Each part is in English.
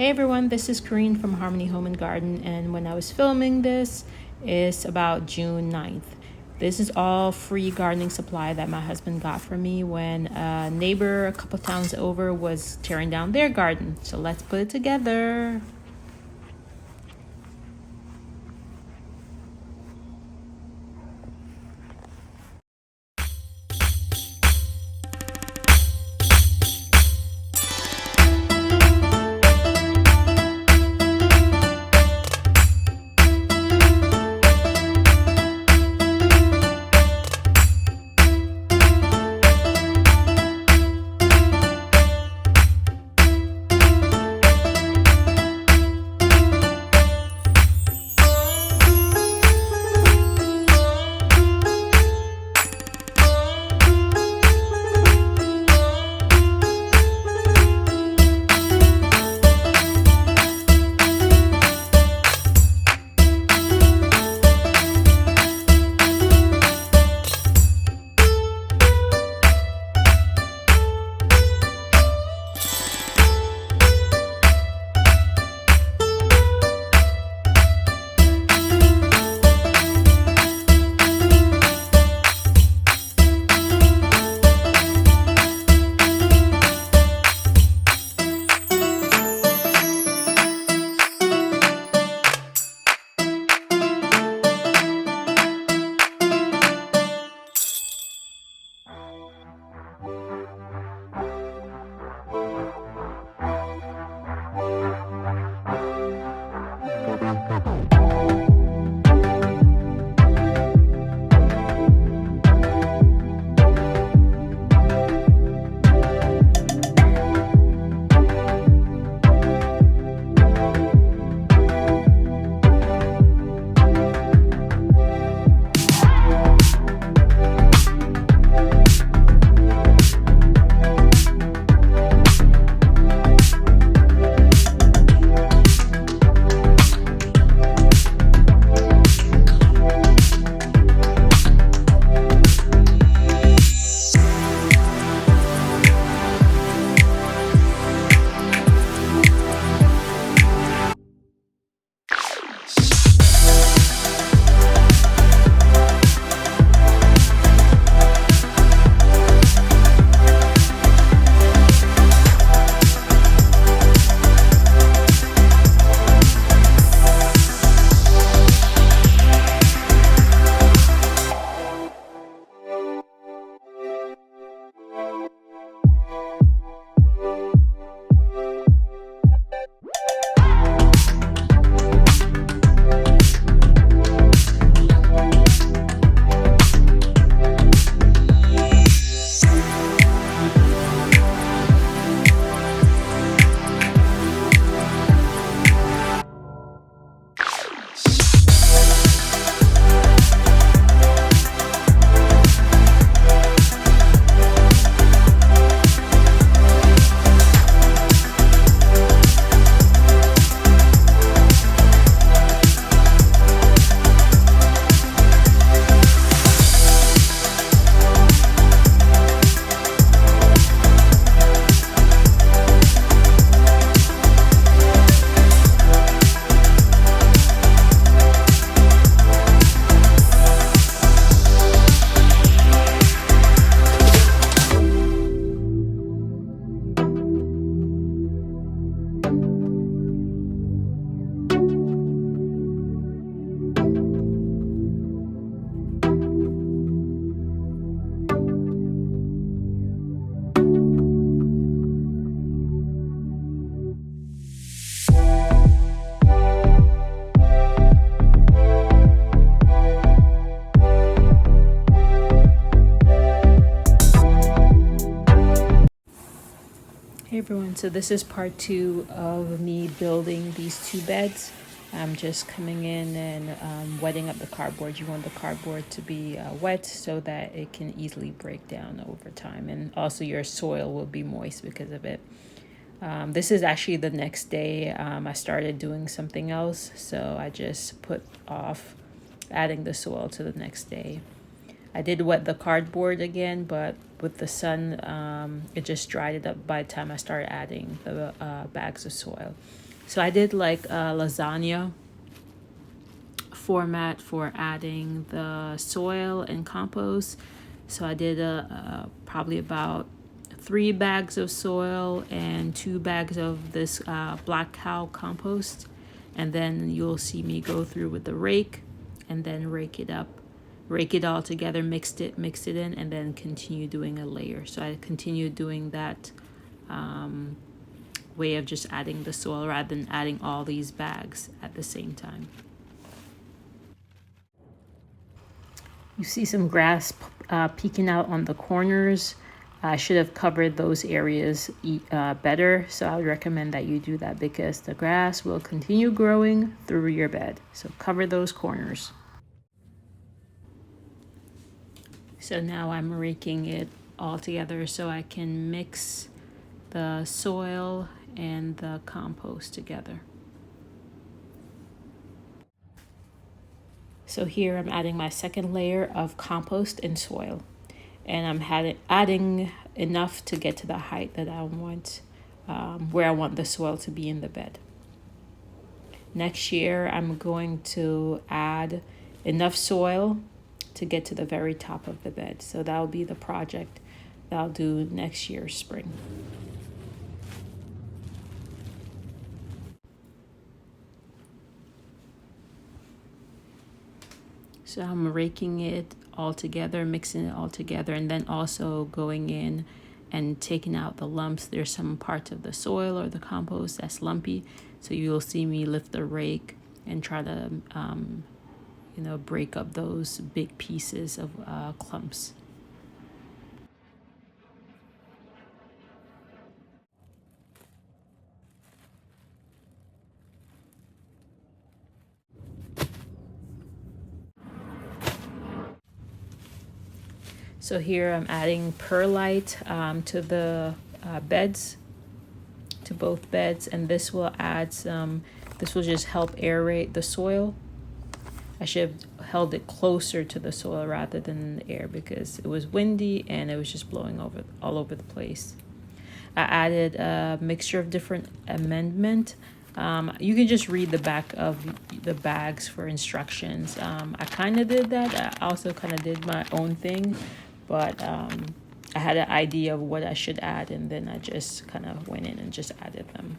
Hey everyone, this is Corinne from Harmony Home and Garden, and when I was filming this, it's about June 9th. This is all free gardening supply that my husband got for me when a neighbor a couple towns over was tearing down their garden. So let's put it together. Hey everyone, so this is part two of me building these two beds. I'm just coming in and wetting up the cardboard. You want the cardboard to be wet so that it can easily break down over time, and also your soil will be moist because of it. This is actually the next day. I started doing something else, so I just put off adding the soil to the next day. I did wet the cardboard again, but with the sun, it just dried it up by the time I started adding the bags of soil. So I did like a lasagna format for adding the soil and compost. So I did probably about 3 bags of soil and 2 bags of this black cow compost. And then you'll see me go through with the rake and then rake it up, rake it all together, mix it in, and then continue doing a layer. So I continue doing that way of just adding the soil rather than adding all these bags at the same time. You see some grass peeking out on the corners. I should have covered those areas better, so I would recommend that you do that because the grass will continue growing through your bed. So cover those corners. So now I'm raking it all together so I can mix the soil and the compost together. So here I'm adding my second layer of compost and soil. And I'm adding enough to get to the height that I want, where I want the soil to be in the bed. Next year, I'm going to add enough soil to get to the very top of the bed. So that'll be the project that I'll do next year, spring. So I'm raking it all together, mixing it all together, and then also going in and taking out the lumps. There's some parts of the soil or the compost that's lumpy. So you'll see me lift the rake and try to, break up those big pieces of clumps. So here I'm adding perlite to the beds, to both beds, and this will add this will just help aerate the soil. I should have held it closer to the soil rather than the air because it was windy and it was just blowing all over the place. I added a mixture of different amendment. You can just read the back of the bags for instructions. I kind of did that. I also kind of did my own thing, but I had an idea of what I should add, and then I just kind of went in and just added them.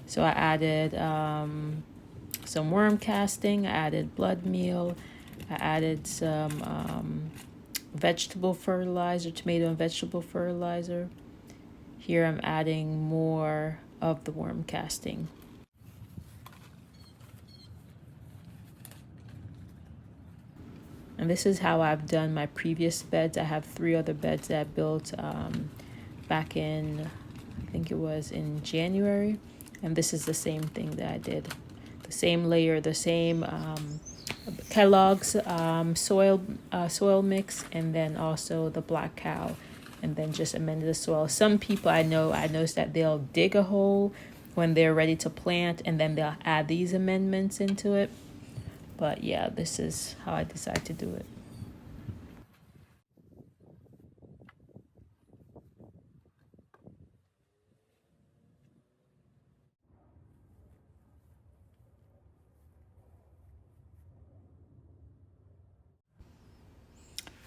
So I added some worm casting, I added blood meal, I added some vegetable fertilizer, tomato and vegetable fertilizer. Here I'm adding more of the worm casting. And this is how I've done my previous beds. I have 3 other beds that I built back in, I think it was in January. And this is the same thing that I did. The same layer, the same Kellogg's soil mix, and then also the black cow, and then just amended the soil. Some people I noticed that they'll dig a hole when they're ready to plant, and then they'll add these amendments into it. But yeah, this is how I decided to do it.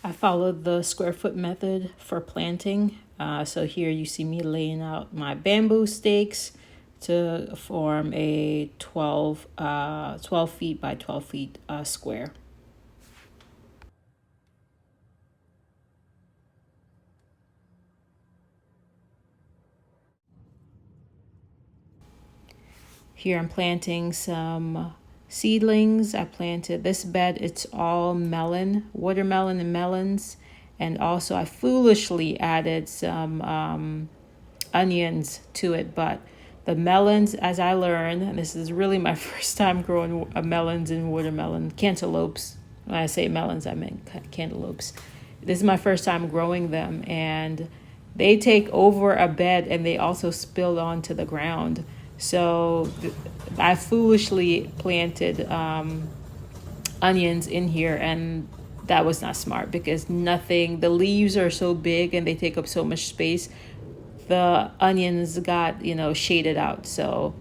I followed the square foot method for planting. So here you see me laying out my bamboo stakes to form a 12 feet by 12 feet square. Here I'm planting some seedlings. I planted this bed, it's all melon, watermelon and melons. And also I foolishly added some onions to it, but the melons, as I learned, and this is really my first time growing melons and watermelon, cantaloupes. When I say melons, I mean cantaloupes. This is my first time growing them, and they take over a bed and they also spill onto the ground. So I foolishly planted onions in here, and that was not smart because the leaves are so big and they take up so much space. The onions got, shaded out. So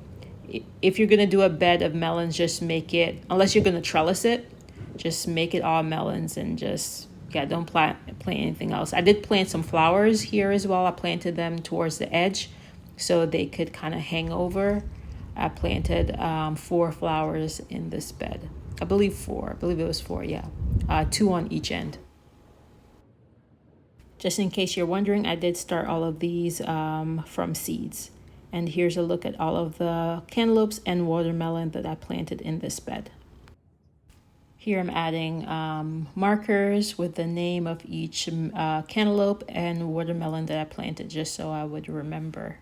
If you're gonna do a bed of melons, just make it, unless you're gonna trellis it, just make it all melons and just, yeah, don't plant anything else. I did plant some flowers here as well. I planted them towards the edge so they could kind of hang over. I planted 4 flowers in this bed. I believe 4. I believe it was 4, yeah. 2 on each end. Just in case you're wondering, I did start all of these from seeds. And here's a look at all of the cantaloupes and watermelon that I planted in this bed. Here I'm adding markers with the name of each cantaloupe and watermelon that I planted, just so I would remember.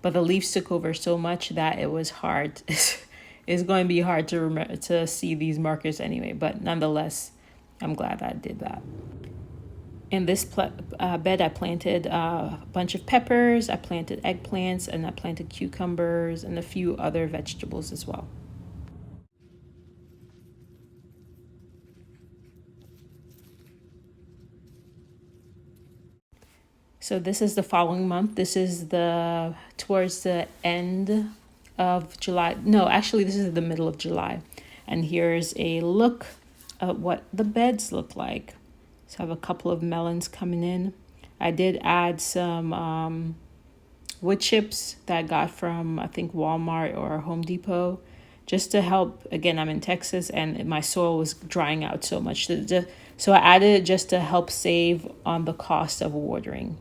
But the leaves took over so much that it was hard. It's going to be hard to remember to see these markers anyway, but nonetheless, I'm glad I did that. In this bed, I planted a bunch of peppers, I planted eggplants, and I planted cucumbers and a few other vegetables as well. So this is the following month. This is towards the end of July. No, actually, this is the middle of July. And here's a look at what the beds look like. So I have a couple of melons coming in. I did add some wood chips that I got from, I think, Walmart or Home Depot, just to help. Again, I'm in Texas and my soil was drying out so much. So I added it just to help save on the cost of watering.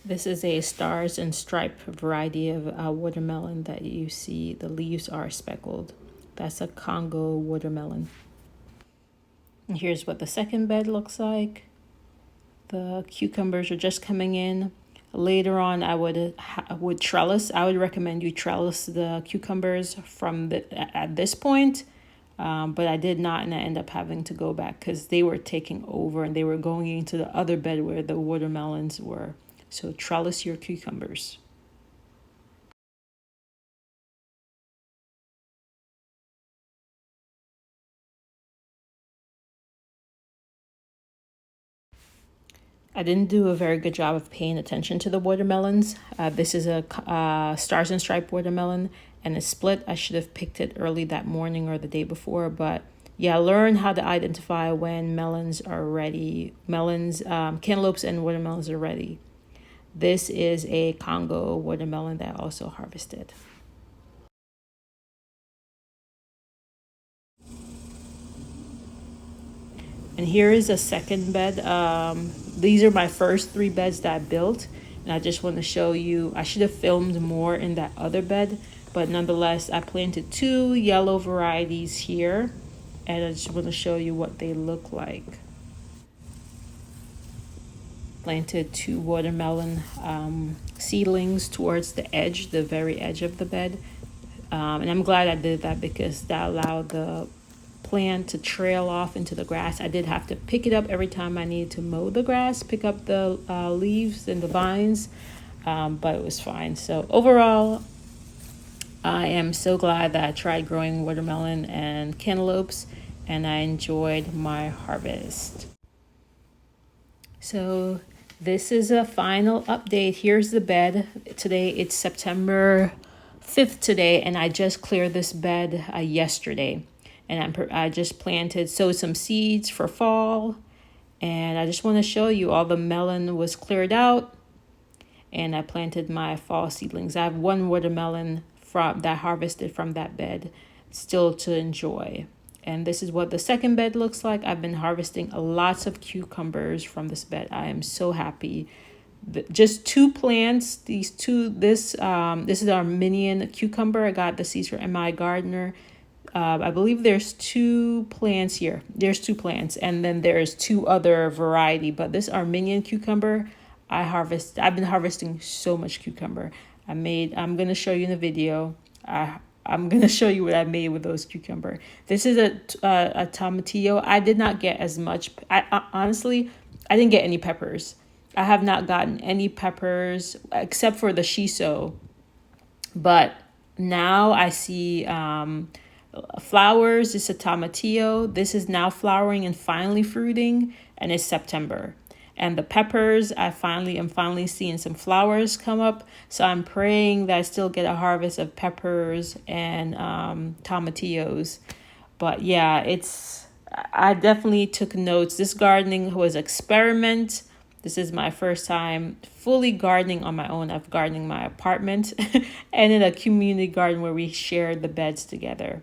This is a stars and stripe variety of watermelon that you see. The leaves are speckled. That's a Congo watermelon. And here's what the second bed looks like. The cucumbers are just coming in. Later on, I would trellis. I would recommend you trellis the cucumbers at this point. But I did not, and I ended up having to go back because they were taking over and they were going into the other bed where the watermelons were. So trellis your cucumbers. I didn't do a very good job of paying attention to the watermelons. This is a stars and stripe watermelon and it's split. I should have picked it early that morning or the day before, but yeah, learn how to identify when melons are ready. Cantaloupes and watermelons are ready. This is a Congo watermelon that I also harvested. And here is a second bed. These are my first 3 beds that I built. And I just want to show you, I should have filmed more in that other bed. But nonetheless, I planted 2 yellow varieties here. And I just want to show you what they look like. Planted 2 watermelon seedlings towards the edge, the very edge of the bed. And I'm glad I did that because that allowed the plant to trail off into the grass. I did have to pick it up every time I needed to mow the grass, pick up the leaves and the vines, but it was fine. So overall, I am so glad that I tried growing watermelon and cantaloupes and I enjoyed my harvest. So this is a final update. Here's the bed. Today it's September 5th today, and I just cleared this bed yesterday. And I just sowed some seeds for fall. And I just want to show you all the melon was cleared out. And I planted my fall seedlings. I have 1 watermelon that I harvested from that bed still to enjoy. And this is what the second bed looks like. I've been harvesting lots of cucumbers from this bed. I am so happy. Just 2 plants. This is Armenian cucumber. I got the seeds from my gardener. I believe there's 2 plants here. There's 2 plants, and then there's 2 other variety. But this Armenian cucumber, I've been harvesting so much cucumber. I'm gonna show you in the video. I'm gonna show you what I made with those cucumber. This is a tomatillo. I did not get as much. Honestly, I didn't get any peppers. I have not gotten any peppers except for the shiso. But now I see flowers. It's a tomatillo. This is now flowering and finally fruiting, and it's September. And the peppers, I'm finally seeing some flowers come up. So I'm praying that I still get a harvest of peppers and tomatillos. But yeah, I definitely took notes. This gardening was experiment. This is my first time fully gardening on my own. I've gardening in my apartment and in a community garden where we shared the beds together.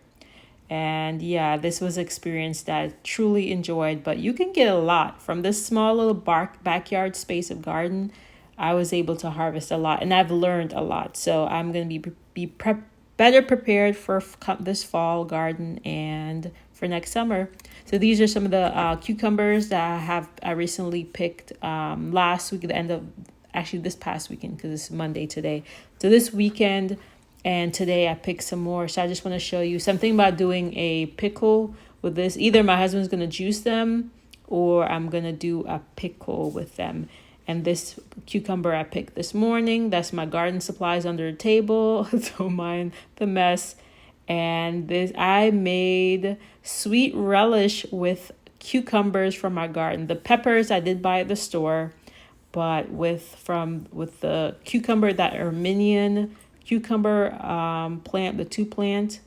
And yeah, this was an experience that I truly enjoyed. But you can get a lot from this small little backyard space of garden. I was able to harvest a lot, and I've learned a lot. So I'm going to better prepared for this fall garden and for next summer. So these are some of the cucumbers that I recently picked last week, the end of actually this past weekend, because it's Monday today. So this weekend and today I picked some more. So I just want to show you something about doing a pickle with this. Either my husband's going to juice them or I'm going to do a pickle with them. And this cucumber I picked this morning. That's my garden supplies under the table. Don't mind the mess. And this, I made sweet relish with cucumbers from my garden. The peppers I did buy at the store, but with the cucumber, that Armenian cucumber plant, the 2 plant,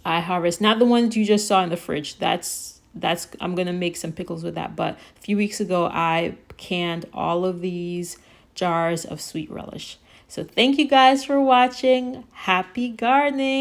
I harvest. Not the ones you just saw in the fridge. That's I'm gonna make some pickles with that. But a few weeks ago, I canned all of these jars of sweet relish. So thank you guys for watching. Happy gardening.